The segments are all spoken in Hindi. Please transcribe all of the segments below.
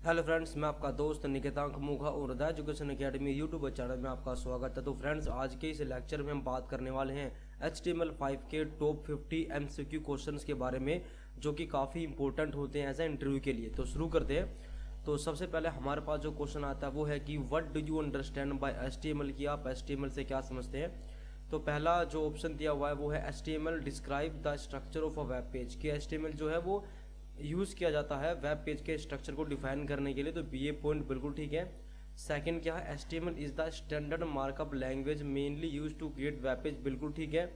हेलो फ्रेंड्स, मैं आपका दोस्त निकेतांक मुखा और हृदय एजुकेशन अकेडमी यूट्यूब चैनल में आपका स्वागत है। तो फ्रेंड्स, आज के इस लेक्चर में हम बात करने वाले हैं HTML5 के टॉप 50 MCQ क्वेश्चंस के बारे में, जो कि काफ़ी इंपॉर्टेंट होते हैं एज ए इंटरव्यू के लिए। तो शुरू करते हैं। तो सबसे पहले हमारे पास जो क्वेश्चन आता है वो है कि what do you understand by HTML, की आप HTML से क्या समझते हैं। तो पहला जो ऑप्शन दिया हुआ है वो है HTML describe the structure of a web page, कि HTML जो है वो यूज़ किया जाता है वेब पेज के स्ट्रक्चर को डिफाइन करने के लिए। तो ये पॉइंट बिल्कुल ठीक है। सेकंड क्या है, HTML is the standard markup language mainly use to create web page, बिल्कुल ठीक है।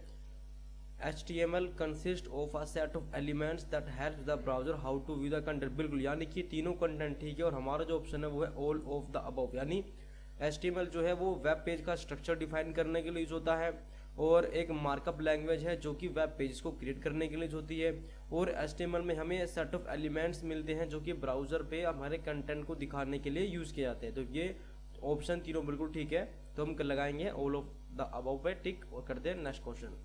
HTML consist of a set of elements that help the browser how to view the content, बिल्कुल, यानी कि तीनों कंटेंट ठीक है। और हमारा जो ऑप्शन है वो है ऑल ऑफ द अबव, यानी HTML जो है वो वेब पेज का स्ट्रक्चर डिफाइन करने के लिए यूज होता है, और एक मार्कअप लैंग्वेज है जो कि वेब पेज को क्रिएट करने के लिए होती है। और HTML में हमें सेट ऑफ एलिमेंट्स मिलते हैं जो कि ब्राउजर पे हमारे कंटेंट को दिखाने के लिए यूज़ किए जाते हैं। तो ये ऑप्शन तीनों बिल्कुल ठीक है। तो हम लगाएंगे ऑल ऑफ द अबव पे टिक और करते हैं नेक्स्ट क्वेश्चन।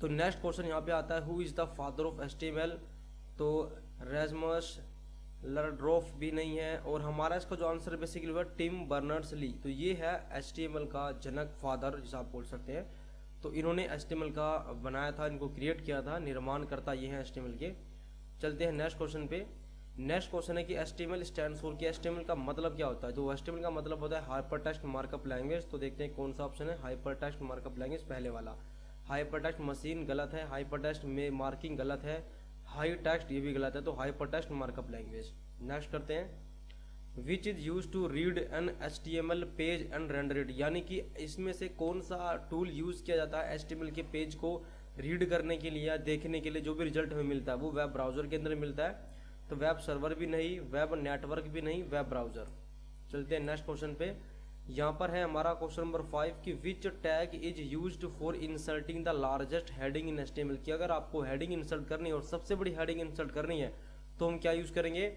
तो नेक्स्ट क्वेश्चन यहाँ पे आता है, who is the father of HTML। तो रेजमस लरड्रॉफ भी नहीं है, और हमारा इसका जो आंसर बेसिकली हुआ टिम बर्नर्स ली। तो ये है HTML का जनक, फादर जिसे आप बोल सकते हैं। तो इन्होंने HTML का बनाया था, इनको क्रिएट किया था, निर्माण करता ये है HTML के। चलते हैं नेक्स्ट क्वेश्चन पे। नेक्स्ट क्वेश्चन है कि HTML स्टैंड्स फॉर, कि HTML का मतलब क्या होता है। तो HTML का मतलब होता है हाइपर टेक्स्ट मार्कअप लैंग्वेज। तो देखते हैं कौन सा ऑप्शन है हाइपर टेक्स्ट मार्कअप लैंग्वेज, पहले वाला। हाइपर टेक्स्ट मशीन गलत है, हाइपर टेक्स्ट में मार्किंग गलत है, हाई टेक्स्ट ये भी गलत है। तो hyper text markup language. Next करते हैं, which is use to read an HTML page and render it, यानी कि इसमें से कौन सा टूल यूज किया जाता है HTML के पेज को रीड करने के लिए या देखने के लिए, जो भी रिजल्ट हमें मिलता है वो वेब ब्राउजर के अंदर मिलता है। तो वेब सर्वर भी नहीं, वेब नेटवर्क भी नहीं, वेब ब्राउजर। चलते हैं नेक्स्ट क्वेश्चन पे। यहाँ पर है हमारा क्वेश्चन नंबर 5 कि which tag is used for inserting the largest heading in HTML, की अगर आपको हेडिंग इंसर्ट करनी है और सबसे बड़ी हेडिंग इंसर्ट करनी है तो हम क्या यूज करेंगे।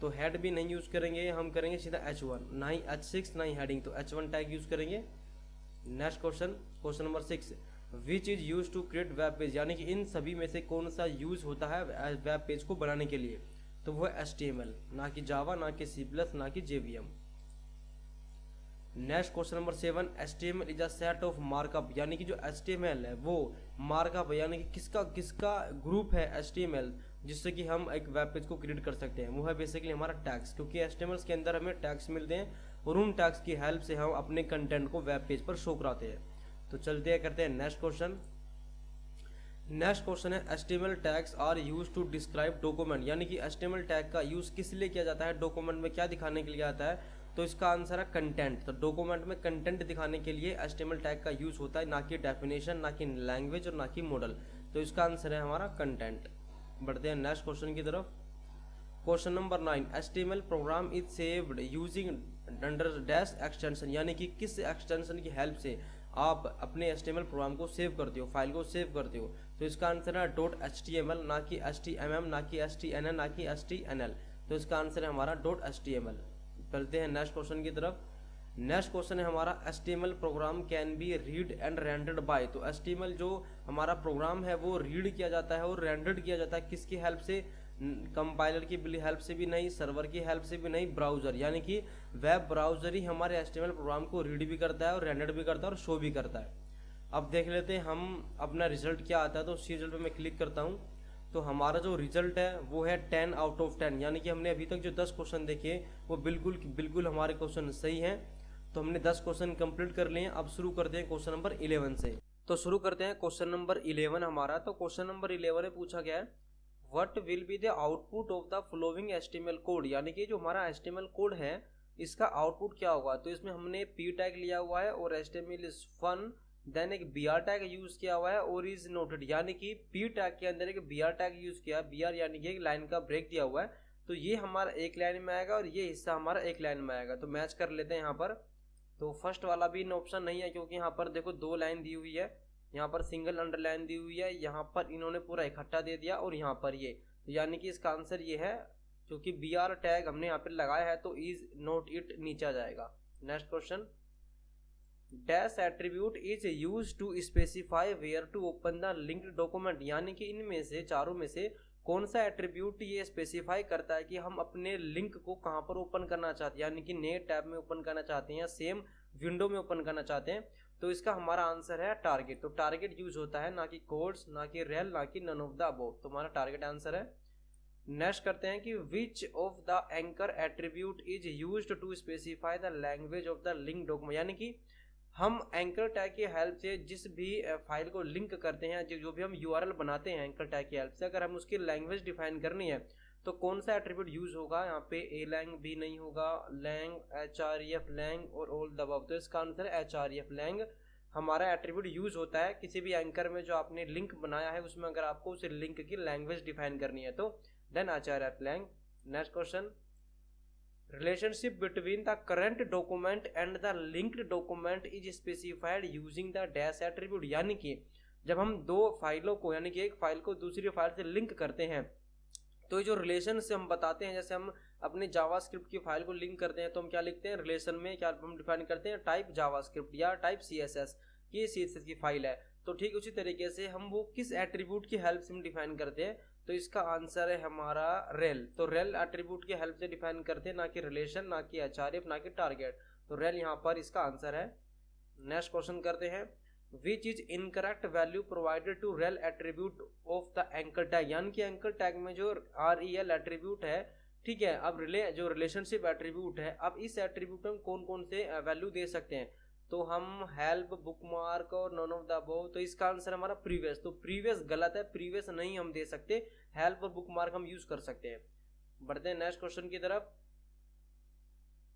तो हेड भी नहीं यूज करेंगे, हम करेंगे सीधा H1, ना ही H6 ना ही हेडिंग, तो H1 टैग यूज करेंगे। Next question, question number 6, which is use to create web page, यानी कि इन सभी में से कौन सा यूज होता है वेब पेज को बनाने के लिए। तो वो है HTML, ना कि जावा, ना कि C++, ना कि JVM। Next question number 7, HTML is a set of markup, यानी कि जो HTML है वो मार्कअप है, यानी कि किसका किसका ग्रुप है HTML, जिससे कि हम एक वेब पेज को क्रिएट कर सकते हैं। वो है बेसिकली हमारा टैग्स, क्योंकि HTML के अंदर हमें टैग्स मिलते हैं और उन टैग्स की हेल्प से हम अपने कंटेंट को वेब पेज पर शो कराते हैं। तो चलते हैं, करते हैं नेक्स्ट क्वेश्चन। नेक्स्ट क्वेश्चन है, HTML tags are use to describe document, यानी कि HTML टैग का यूज किस लिए किया जाता है, डॉक्यूमेंट में क्या दिखाने के लिए आता है। तो इसका आंसर है कंटेंट। तो डॉक्यूमेंट में कंटेंट दिखाने के लिए HTML टैग का यूज होता है, ना कि डेफिनेशन, ना कि लैंग्वेज और ना कि मॉडल। तो इसका आंसर है हमारा कंटेंट। बढ़ते हैं नेक्स्ट क्वेश्चन की तरफ। Question number 9, HTML program is saved using under dash extension, यानी कि किस एक्सटेंशन की हेल्प से आप अपने HTML प्रोग्राम को सेव करते हो, फाइल को सेव करते हो। तो इसका आंसर है .html, ना कि HTML, ना कि HTNL, ना कि HTNL। तो इसका आंसर है हमारा .html। चलते हैं नेक्स्ट क्वेश्चन की तरफ। नेक्स्ट क्वेश्चन है हमारा, HTML program can be read and rendered by. तो HTML जो हमारा प्रोग्राम है वो रीड किया जाता है और रेंडर्ड किया जाता है किसकी हेल्प से, कंपाइलर की हेल्प से भी नहीं, सर्वर की हेल्प से भी नहीं, ब्राउजर, यानी कि वेब ब्राउजर ही हमारे HTML प्रोग्राम को रीड भी करता है और रेंडर्ड भी करता है और शो भी करता है। अब देख लेते हैं हम अपना रिजल्ट क्या आता है। तो उस रिजल्ट पे मैं क्लिक करता हूँ। तो हमारा जो रिजल्ट है वो है 10 आउट ऑफ 10, यानी कि हमने अभी तक जो 10 क्वेश्चन देखे वो बिल्कुल बिल्कुल हमारे क्वेश्चन सही हैं। तो हमने 10 क्वेश्चन कंप्लीट कर लिए हैं। अब शुरू करते हैं क्वेश्चन नंबर 11 से। तो शुरू करते हैं क्वेश्चन नंबर 11 हमारा। तो क्वेश्चन नंबर 11 में पूछा गया है, what will be the output of the following HTML code, यानी कि जो हमारा HTML कोड है इसका आउटपुट क्या होगा। तो इसमें हमने P टैग लिया हुआ है और HTML इज फन, देन एक BR टैग यूज किया हुआ है और इज नोटेड, यानी कि P टैग के अंदर एक BR टैग यूज किया, BR यानी कि एक लाइन का ब्रेक दिया हुआ है। तो ये हमारा एक लाइन में आएगा और ये हिस्सा हमारा एक लाइन में आएगा। तो मैच कर लेते हैं यहाँ पर। तो फर्स्ट वाला भी ऑप्शन नहीं है, क्योंकि यहाँ पर देखो दो लाइन दी हुई है, यहाँ पर सिंगल अंडरलाइन दी हुई है, यहाँ पर इन्होंने पूरा इकट्ठा दे दिया और यहाँ पर ये, यानी कि इसका आंसर ये है, क्योंकि BR टैग हमने यहाँ पर लगाया है तो इज नोट इट नीचे आ जाएगा। Next question, dash attribute is use to specify where to open the linked document, यानी कि इनमें से चारों में से कौन सा एट्रीब्यूट ये स्पेसिफाई करता है कि हम अपने लिंक को कहाँ पर ओपन करना चाहते हैं, यानी कि नए टैब में ओपन करना चाहते हैं या सेम विंडो में ओपन करना चाहते हैं। तो इसका हमारा आंसर है टारगेट। तो टारगेट यूज होता है, ना कि कोड्स, ना कि रेल, ना कि नन ऑफ द अबव। तो हमारा टारगेट आंसर है। नेक्स्ट करते हैं कि which of the anchor attribute is used to specify the language of the link document, यानी कि हम एंकर टैग की हेल्प से जिस भी फाइल को लिंक करते हैं, जो भी हम यूआरएल बनाते हैं एंकर टैग की हेल्प से, अगर हम उसकी लैंग्वेज डिफाइन करनी है तो कौन सा एट्रीब्यूट यूज होगा। यहाँ पे ए लैंग भी नहीं होगा, लैंग, एचआरईएफ लैंग और ऑल द अबव। तो इसका आंसर है एचआरईएफ लैंग हमारा एट्रीब्यूट यूज होता है किसी भी एंकर में जो आपने लिंक बनाया है उसमें अगर आपको उस लिंक की लैंग्वेज डिफाइन करनी है तो then HREF lang. Next question, relationship between the current document and the linked document is specified using the dash attribute, यानी कि जब हम दो फाइलों को, यानी कि एक फाइल को दूसरी फाइल से लिंक करते हैं तो ये जो रिलेशन से हम बताते हैं, जैसे हम अपने जावास्क्रिप्ट की फाइल को लिंक करते हैं तो हम क्या लिखते हैं, रिलेशन में क्या हम डिफाइन करते हैं, टाइप जावास्क्रिप्ट या टाइप सीएसएस, ये सीएसएस की फाइल है। तो ठीक उसी तरीके से हम वो किस एट्रीब्यूट की हेल्प से हम डिफाइन करते हैं, तो इसका आंसर है हमारा रेल। तो रेल एट्रीब्यूट की हेल्प से डिफाइन करते हैं, ना कि रिलेशन, ना कि एचआरएफ, ना कि टारगेट। तो रेल यहाँ पर इसका आंसर है। नेक्स्ट क्वेश्चन करते हैं, which is incorrect value provided to rel attribute of the anchor tag, यानी कि एंकर टैग में जो REL एट्रीब्यूट है, ठीक है, अब जो रिलेशनशिप एट्रीब्यूट है, अब इस एट्रीब्यूट में कौन कौन से वैल्यू दे सकते हैं, तो हम हेल्प, बुकमार्क और नॉन ऑफ द अबव। तो इसका आंसर हमारा प्रीवियस। तो प्रीवियस गलत है, प्रीवियस नहीं हम दे सकते, हेल्प और बुकमार्क हम यूज कर सकते हैं। बढ़ते हैं नेक्स्ट क्वेश्चन की तरफ।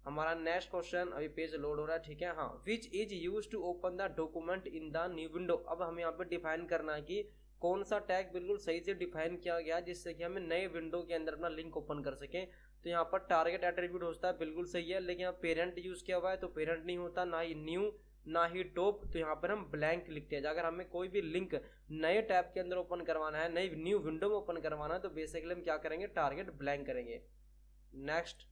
हमारा नेक्स्ट क्वेश्चन, अभी पेज लोड हो रहा है, ठीक है। हाँ, which is use to open the document in the new window. अब हमें यहाँ पे डिफाइन करना है कि कौन सा टैग बिल्कुल सही से डिफाइन किया गया जिससे कि हमें नए विंडो के अंदर अपना लिंक ओपन कर सकें। तो यहाँ पर टारगेट एट्रीब्यूट होता है, बिल्कुल सही है, लेकिन यहाँ पेरेंट यूज किया हुआ है तो पेरेंट नहीं होता, ना ही न्यू, ना ही टॉप। तो यहाँ पर हम ब्लैंक लिखते हैं। अगर हमें कोई भी लिंक नए टैब के अंदर ओपन करवाना है, नई न्यू विंडो में ओपन करवाना है, तो बेसिकली हम क्या करेंगे, टारगेट ब्लैंक करेंगे। Next,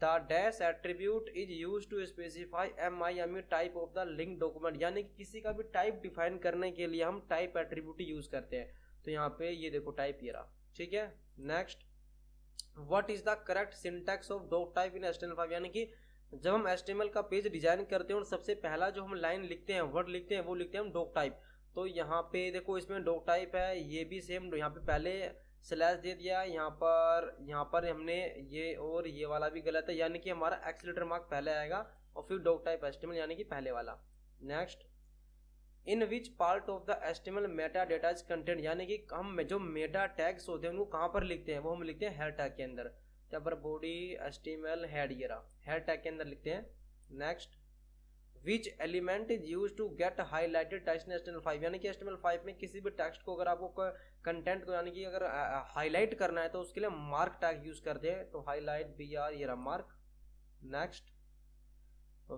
the dash attribute is use to specify MIME type of the link document, यानी कि किसी का भी टाइप डिफाइन करने के लिए हम टाइप एट्रीब्यूट ही यूज करते हैं। तो यहाँ पे ये देखो टाइप ये रहा, ठीक है। Next, what is the correct syntax of doc type in HTML5, यानी कि जब हम HTML का पेज डिजाइन करते हैं और सबसे पहला जो हम लाइन लिखते हैं, वर्ड लिखते हैं, वो लिखते हैं हम डॉक टाइप। तो यहाँ पे देखो इसमें डॉक टाइप है, ये भी सेम, यहाँ पे पहले स्लैश दे दिया, यहाँ पर हमने ये, और ये वाला भी गलत है, यानी कि हमारा एक्सीलेटर मार्क पहले आएगा और फिर डॉक टाइप HTML, यानी कि पहले वाला। Next, in which part of the HTML Meta data is content, यानी कि हम जो मेटा टैग्स होते हैं उनको कहाँ पर लिखते हैं, वो हम लिखते हैं हेड टैग के अंदर। यहाँ पर बॉडी HTML हेड, ये रहा, हेड टैग के अंदर लिखते हैं। Next, which element is use to get highlighted text in HTML5, यानी कि HTML5 में किसी भी टेक्स्ट को अगर आपको कंटेंट को, यानी कि अगर हाईलाइट करना है तो उसके लिए मार्क टैग यूज करते हैं। तो हाईलाइट BR, ये रहा mark. Next,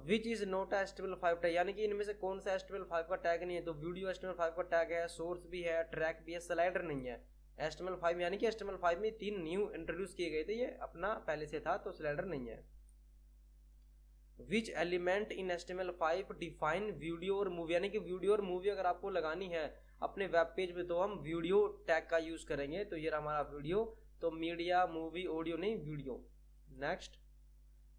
which is not HTML5 tag, यानी कि इनमें से कौन सा HTML5 का टैग नहीं है, तो वीडियो HTML5 का टैग है, सोर्स भी है, ट्रैक भी है, स्लाइडर नहीं है। HTML5 यानी कि HTML5 में 3 न्यू इंट्रोड्यूस किए गए थे, ये अपना पहले से था, तो स्लाइडर नहीं है। Which element in HTML5 define video और मूवी, यानी कि वीडियो और मूवी अगर आपको लगानी है अपने वेब पेज में तो हम वीडियो टैग का यूज करेंगे। तो ये रहा हमारा वीडियो, तो मीडिया, मूवी, ऑडियो नहीं, video. Next,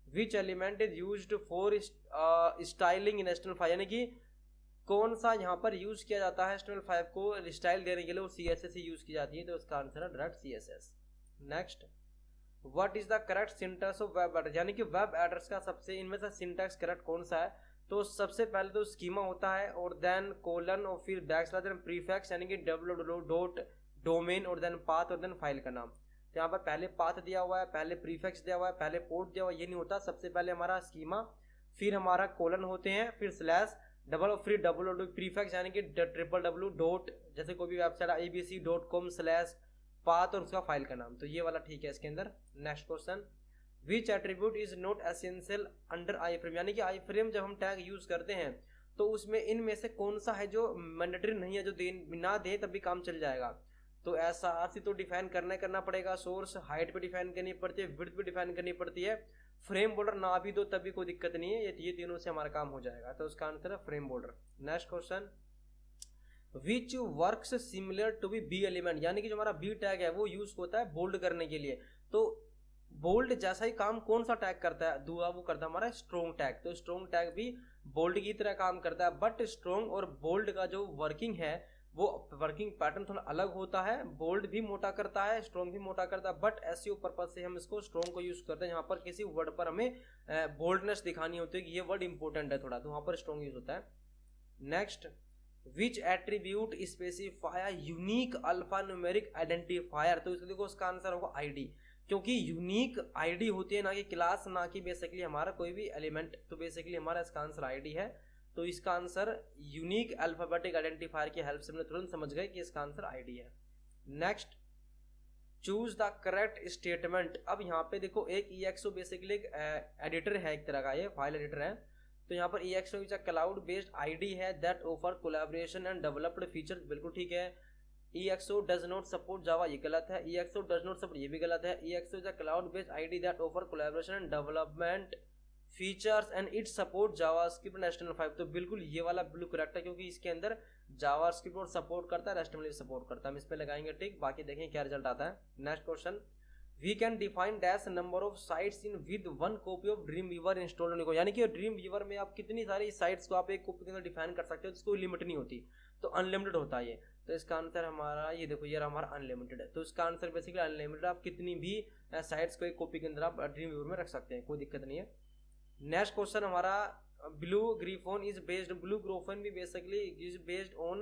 which element is used for styling in HTML5, यानी कि कौन सा यहाँ पर यूज किया जाता है HTML5 को स्टाइल देने के लिए, वो CSS यूज की जाती है। तो इसका आंसर है direct CSS। Next, what is the correct syntax of web address, यानी कि वेब एड्रेस का सबसे इनमें से सिंटैक्स करेक्ट कौन सा है, तो सबसे पहले तो स्कीमा होता है और देन कोलन और फिर बैकस्लैश, देन प्रीफिक्स, यानी कि www.domain और देन पाथ और देन फाइल का नाम। तो यहाँ पर पहले पाथ दिया हुआ है, पहले प्रीफिक्स दिया हुआ है, पहले पोर्ट दिया हुआ है, ये नहीं होता। सबसे पहले हमारा स्कीमा, फिर हमारा कोलन होते हैं, फिर स्लैश, डबल और फिर www प्रीफिक्स, यानी कि www. जैसे कोई भी वेबसाइट abc.com स्लैश पाथ और उसका फाइल का नाम। तो ये वाला ठीक है इसके अंदर। Next question, which attribute is not essential under iframe, यानी कि iframe जब हम टैग यूज करते हैं तो उसमें इनमें से कौन सा है जो मैंडेटरी नहीं है, जो ना दे तब भी काम चल जाएगा। तो ऐसा आरसी तो डिफाइन करना पड़ेगा, सोर्स हाइट पे डिफाइन करनी पड़ती है, विड्थ पे डिफाइन करनी पड़ती है, फ्रेम बॉर्डर ना भी दो तब भी कोई दिक्कत नहीं है, ये तीनों से हमारा काम हो जाएगा। तो उसका आंसर है frame border. Next question, which works similar to B element, यानी कि जो हमारा बी टैग है वो यूज होता है बोल्ड करने के लिए। तो बोल्ड जैसा ही काम कौन सा टैग करता है, दूसरा वो करता है हमारा स्ट्रोंग टैग। तो स्ट्रोंग टैग भी बोल्ड की तरह काम करता है, बट स्ट्रोंग और बोल्ड का जो वर्किंग है वो वर्किंग पैटर्न थोड़ा अलग होता है। बोल्ड भी मोटा करता है, स्ट्रोंग भी मोटा करता है, बट एसईओ पर्पज से हम इसको स्ट्रोंग को यूज करते हैं। यहाँ पर किसी वर्ड पर हमें बोल्डनेस दिखानी होती है कि ये वर्ड इंपॉर्टेंट है थोड़ा, तो वहां पर स्ट्रोंग यूज होता है। Next, which attribute specify unique alpha numeric identifier, तो इसको देखो उसका आंसर होगा आईडी, क्योंकि यूनिक आईडी होती है ना कि क्लास, ना कि बेसिकली हमारा कोई भी एलिमेंट। तो बेसिकली हमारा इसका आंसर आईडी है। तो इसका आंसर यूनिक अल्फाबेटिक आइडेंटिफायर की हेल्प से हमने तुरंत समझ गए कि इसका आंसर आईडी है। Next, choose the correct statement. अब यहाँ पे देखो एक EXO बेसिकली एक एडिटर है, एक तरह का ये फाइल एडिटर है। तो यहाँ पर EXO is a cloud based ID है that offer collaboration and developed features, बिल्कुल ठीक है। EXO does not support Java, ये गलत है। EXO डज नॉट सपोर्ट, ये भी गलत है। EXO is a cloud based ID that offer collaboration and development features and it support JavaScript and HTML5, तो बिल्कुल ये वाला बिल्कुल करेक्ट है, क्योंकि इसके अंदर जावास्क्रिप्ट और सपोर्ट करता है, HTML भी सपोर्ट करता है। हम इस पे लगाएंगे टिक, बाकी देखें क्या रिजल्ट आता है। Next question, we can define dash number of sites in with one copy of Dreamweaver install होने को, यानी कि ड्रीम वीवर में आप कितनी सारी साइट्स को आप एक कॉपी के अंदर डिफाइन कर सकते हो, जिसको लिमिट नहीं होती, तो अनलिमिटेड होता है ये। तो इसका आंसर हमारा ये देखो, ये हमारा अनलिमिटेड है। तो इसका आंसर बेसिकली अनलिमिटेड, आप कितनी भी साइट्स को एक कॉपी के अंदर आप ड्रीम वीवर में रख सकते हैं, कोई दिक्कत नहीं है। नेक्स्ट क्वेश्चन हमारा, ब्लू ग्रीफोन इज बेस्ड, ब्लू ग्रीफोन भी basically is based on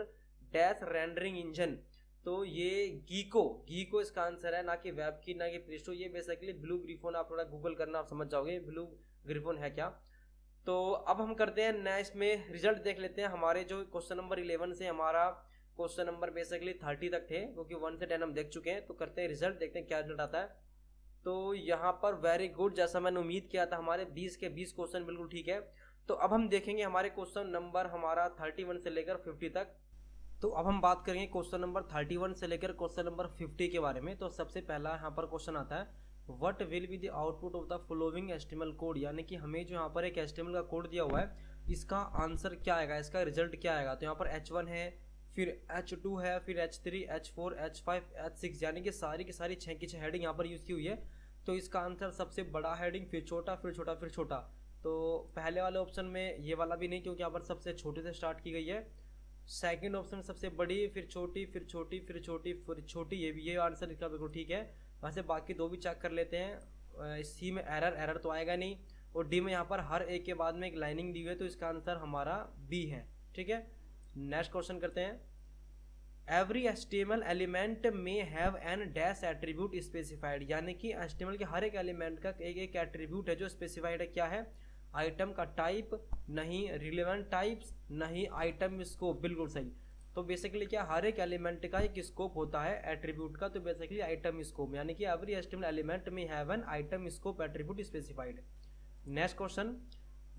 dash rendering engine, तो ये गीको इसका आंसर है, ना कि वेब की ना कि प्रिस्टो। ये बेसिकली ब्लू ग्रीफोन, आप थोड़ा गूगल करना आप समझ जाओगे ब्लू ग्रीफोन है क्या। तो अब हम करते हैं नेक्स्ट में रिजल्ट देख लेते हैं। हमारे जो क्वेश्चन नंबर 11 से हमारा क्वेश्चन नंबर बेसिकली 30 तक थे, क्योंकि 1 से 10 हम देख चुके हैं। तो करते हैं रिजल्ट, देखते हैं क्या रिजल्ट आता है। तो यहाँ पर वेरी गुड, जैसा मैंने उम्मीद किया था, हमारे 20 के 20 क्वेश्चन बिल्कुल ठीक है। तो अब हम देखेंगे हमारे क्वेश्चन नंबर हमारा 31 से लेकर 50 तक। तो अब हम बात करेंगे क्वेश्चन नंबर 31 से लेकर क्वेश्चन नंबर 50 के बारे में। तो सबसे पहला यहाँ पर क्वेश्चन आता है, what will be the output of the following HTML code, यानी कि हमें जो यहाँ पर एक HTML का कोड दिया हुआ है, इसका आंसर क्या आएगा, इसका रिजल्ट क्या आएगा। तो यहाँ पर H1 है, फिर H2 है, फिर H3, H4, H5, H6, यानी कि सारी की सारी 6 की 6 हेडिंग यहाँ पर यूज़ की हुई है। तो इसका आंसर सबसे बड़ा हेडिंग, फिर छोटा, फिर छोटा, फिर छोटा। तो पहले वाले ऑप्शन में ये वाला भी नहीं, क्योंकि यहाँ पर सबसे छोटे से स्टार्ट की गई है। सेकंड ऑप्शन सबसे बड़ी, फिर छोटी, फिर छोटी, फिर छोटी, फिर छोटी, ये आंसर इसका बिल्कुल ठीक है। वैसे बाकी दो भी चेक कर लेते हैं। सी में एरर तो आएगा नहीं, और डी में यहाँ पर हर एक के बाद में एक लाइनिंग दी हुई है, तो इसका आंसर हमारा बी है, ठीक है। नेक्स्ट क्वेश्चन करते हैं, एवरी HTML एलिमेंट में have an dash attribute specified, यानी कि HTML के हर एक एलिमेंट का एक एट्रीब्यूट है जो स्पेसिफाइड है। क्या है, आइटम का टाइप नहीं, रिलेवेंट टाइप्स नहीं, आइटम स्कोप, बिल्कुल सही। तो बेसिकली क्या, हर एक एलिमेंट का एक स्कोप होता है एट्रीब्यूट का, तो बेसिकली आइटम स्कोप, यानी कि एवरी HTML एलिमेंट में have an item scope attribute specified. Next question,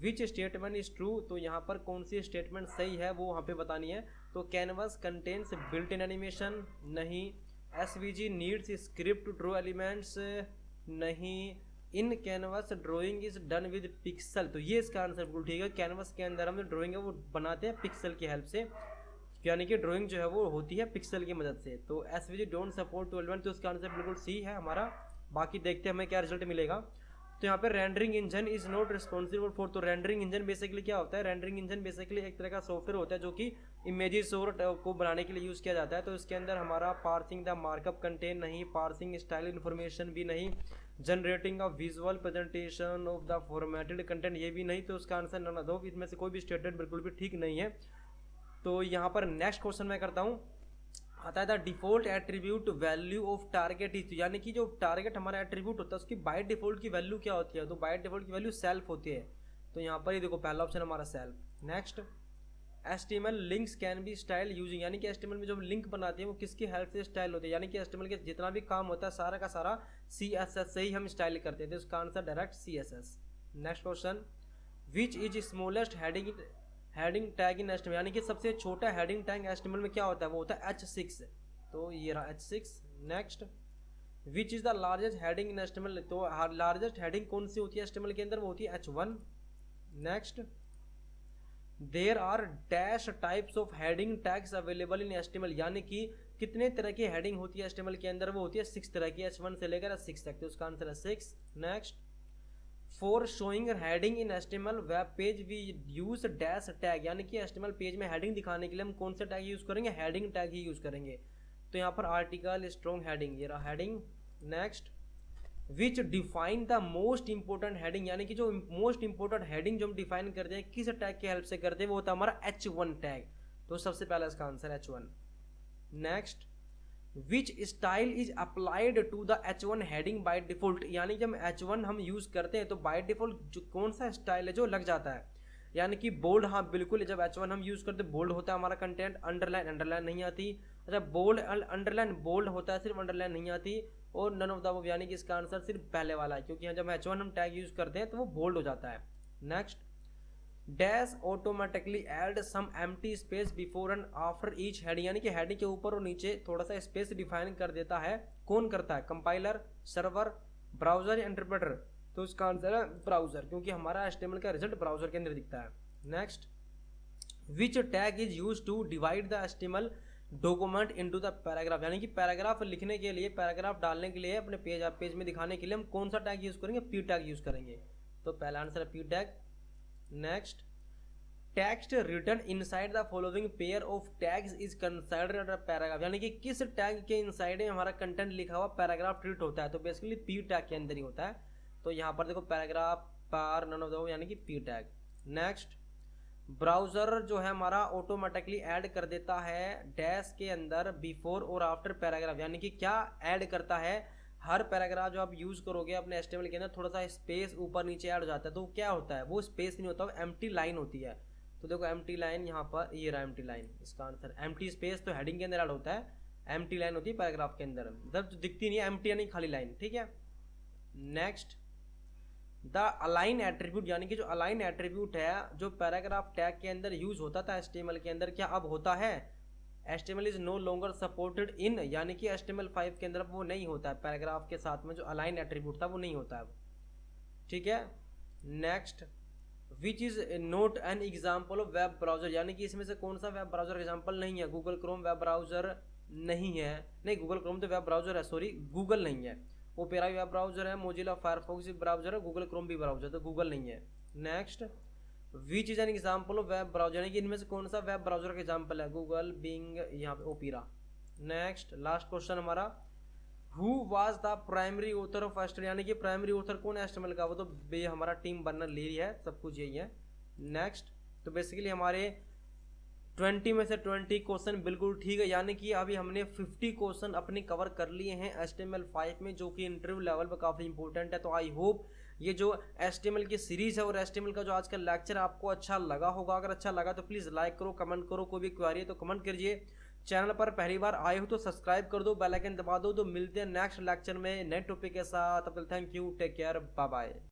which statement is true, तो यहाँ पर कौन सी स्टेटमेंट सही है वो वहाँ पे बतानी है। तो canvas contains built in animation नहीं, SVG needs script to draw elements नहीं, in canvas drawing is done with pixel, तो ये इसका आंसर बिल्कुल ठीक है। कैनवस के अंदर हम जो ड्राइंग है वो बनाते हैं पिक्सल की हेल्प से, यानी कि ड्राइंग जो है वो होती है पिक्सल की मदद से। तो SVG don't support to element, तो इसका आंसर बिल्कुल सी है हमारा। बाकी देखते हैं हमें क्या रिजल्ट मिलेगा। तो यहाँ पे rendering engine is not responsible for, तो रेंडरिंग इंजन बेसिकली क्या होता है, रेंडरिंग इंजन बेसिकली एक तरह का सॉफ्टवेयर होता है जो कि इमेजेस और को बनाने के लिए यूज़ किया जाता है। तो इसके अंदर हमारा पार्सिंग द मार्कअप कंटेंट नहीं, पार्सिंग स्टाइल इन्फॉर्मेशन भी नहीं, generating a visual presentation of the formatted content ये भी नहीं। तो उसका आंसर नन ऑफ दो, इसमें से कोई भी स्टेटमेंट बिल्कुल भी ठीक नहीं है। तो यहाँ पर नेक्स्ट क्वेश्चन मैं करता हूँ, आता है the default attribute value of target is, यानी कि जो टारगेट हमारा एट्रीब्यूट होता है उसकी बाय डिफॉल्ट की वैल्यू क्या होती है। तो बाय डिफॉल्ट की वैल्यू सेल्फ होती है। तो यहाँ पर ये देखो पहला ऑप्शन हमारा self. Next, HTML links can be style using, यानी कि HTML में जो लिंक बनाते हैं वो किसकी हेल्प से स्टाइल होते हैं, यानी कि HTML के जितना भी काम होता है सारा का सारा CSS से ही हम स्टाइल करते थे। उसका answer direct CSS। Next question, which is smallest heading tag in HTML, यानी कि सबसे छोटा हेडिंग टैग HTML में क्या होता है, वो होता है H6, तो ये रहा H6। Next, which is the largest heading in HTML, तो लार्जेस्ट हेडिंग कौन सी होती है HTML के अंदर, वो होती है H1। Next, there are dash types of heading tags available in HTML, यानी कि कितने तरह की हेडिंग होती है HTML के अंदर, वो होती है 6 तरह की, H1 से लेकर H6 तक, तो उसका आंसर है 6। Next, for showing heading in HTML web page we use dash tag, यानी कि HTML पेज में हेडिंग दिखाने के लिए हम कौन सा टैग यूज करेंगे, हेडिंग टैग ही यूज करेंगे। तो यहाँ पर आर्टिकल स्ट्रॉन्ग हेडिंग, ये रहा heading. Next, which define the most important heading, यानी कि जो मोस्ट इंपोर्टेंट हेडिंग जो हम डिफाइन करते हैं किस टैग की हेल्प से करते हैं, वो होता है हमारा H1 टैग, तो सबसे पहला इसका answer H1। Next, which style is applied to the H1 heading by default, यानी जब H1 हम यूज करते हैं तो बाय डिफॉल्ट जो कौन सा स्टाइल है जो लग जाता है, यानी कि बोल्ड, हाँ बिल्कुल, जब H1 हम यूज करते हैं बोल्ड होता है हमारा कंटेंट, अंडरलाइन अंडरलाइन नहीं आती। अच्छा, बोल्ड अंडरलाइन बोल्ड होता है, सिर्फ अंडरलाइन नहीं आती, और नन ऑफ द अबव, यानी कि इसका आंसर सिर्फ पहले वाला है, क्योंकि जब H1 हम टैग यूज करते हैं तो वो बोल्ड हो जाता है। Next, dash automatically add some empty space before and after each heading, यानी कि हेडिंग के ऊपर और नीचे थोड़ा सा स्पेस डिफाइन कर देता है, कौन करता है, कंपाइलर, सर्वर, ब्राउजर या इंटरप्रेटर, तो इसका आंसर है ब्राउजर, क्योंकि हमारा HTML का रिजल्ट ब्राउजर के अंदर दिखता है। Next, which tag is use to divide the HTML document into the paragraph, यानी कि पैराग्राफ लिखने के लिए, पैराग्राफ डालने के लिए, अपने पेज में दिखाने के लिए हम कौन सा टैग यूज करेंगे, P टैग यूज करेंगे, तो पहला आंसर है P tag. Next, text written inside the following pair of tags is considered a paragraph, यानी कि किस टैग के इनसाइड में हमारा कंटेंट लिखा हुआ पैराग्राफ ट्रीट होता है, तो बेसिकली P टैग के अंदर ही होता है, तो यहाँ पर देखो पैराग्राफ पर नन ऑफ द, यानी कि P टैग। नेक्स्ट, ब्राउजर जो है हमारा ऑटोमेटिकली ऐड कर देता है डैश के अंदर बिफोर और आफ्टर पैराग्राफ, यानी कि क्या ऐड करता है, हर पैराग्राफ जो आप यूज करोगे अपने HTML के अंदर थोड़ा सा स्पेस ऊपर नीचे ऐड हो जाता है, तो क्या होता है, वो स्पेस नहीं होता, वो एम्प्टी लाइन होती है, तो देखो एम्प्टी लाइन यहाँ पर, ये रहा एम्प्टी लाइन, इसका आंसर एम्प्टी स्पेस तो हेडिंग के अंदर ऐड होता है, एम्प्टी लाइन होती है पैराग्राफ के अंदर, मतलब दिखती नहीं है, एम्प्टी यानी खाली लाइन, ठीक है। नेक्स्ट, द अलाइन एट्रीब्यूट, यानी कि जो अलाइन एट्रीब्यूट है जो पैराग्राफ टैग के अंदर यूज होता था HTML के अंदर, क्या अब होता है, HTML is no longer supported in, यानी कि HTML5 के अंदर वो नहीं होता है, पैराग्राफ के साथ में जो अलाइन एट्रीब्यूट था वो नहीं होता है, ठीक है। Next, which is not an example of web browser, यानी कि इसमें से कौन सा वेब ब्राउजर एग्जाम्पल नहीं है, गूगल क्रोम वेब ब्राउजर नहीं है, नहीं गूगल क्रोम तो वेब ब्राउजर है, सॉरी गूगल नहीं है, ओपेरा भी वेब ब्राउजर है, मोजिला फायरफॉक्स भी ब्राउजर है, गूगल क्रोम भी ब्राउजर, तो गूगल नहीं है। Next, which is an example of web browser, यानी कि इनमें से कौन सा वेब ब्राउजर का एग्जाम्पल है, गूगल, बिंग, यहाँ पे ओपेरा। नेक्स्ट, लास्ट क्वेश्चन हमारा, who was the primary author of HTML, यानी कि प्राइमरी ऑथर कौन है HTML का, वो तो हमारा टीम बर्नर लेरी है, सब कुछ यही है। नेक्स्ट, तो बेसिकली हमारे 20 में से 20 क्वेश्चन बिल्कुल ठीक है, यानी कि अभी हमने 50 क्वेश्चन अपने कवर कर लिए हैं HTML5 में, जो कि इंटरव्यू लेवल पर काफ़ी इंपॉर्टेंट है। तो आई होप ये जो HTML की सीरीज़ है और HTML का जो आज का लेक्चर आपको अच्छा लगा होगा, अगर अच्छा लगा तो प्लीज़ लाइक करो, कमेंट करो, कोई भी क्वेरी है तो कमेंट करिए, चैनल पर पहली बार आए हो तो सब्सक्राइब कर दो, बेल आइकन दबा दो, तो मिलते हैं नेक्स्ट लेक्चर में नए टॉपिक के साथ, तब तक thank you, take care, bye bye.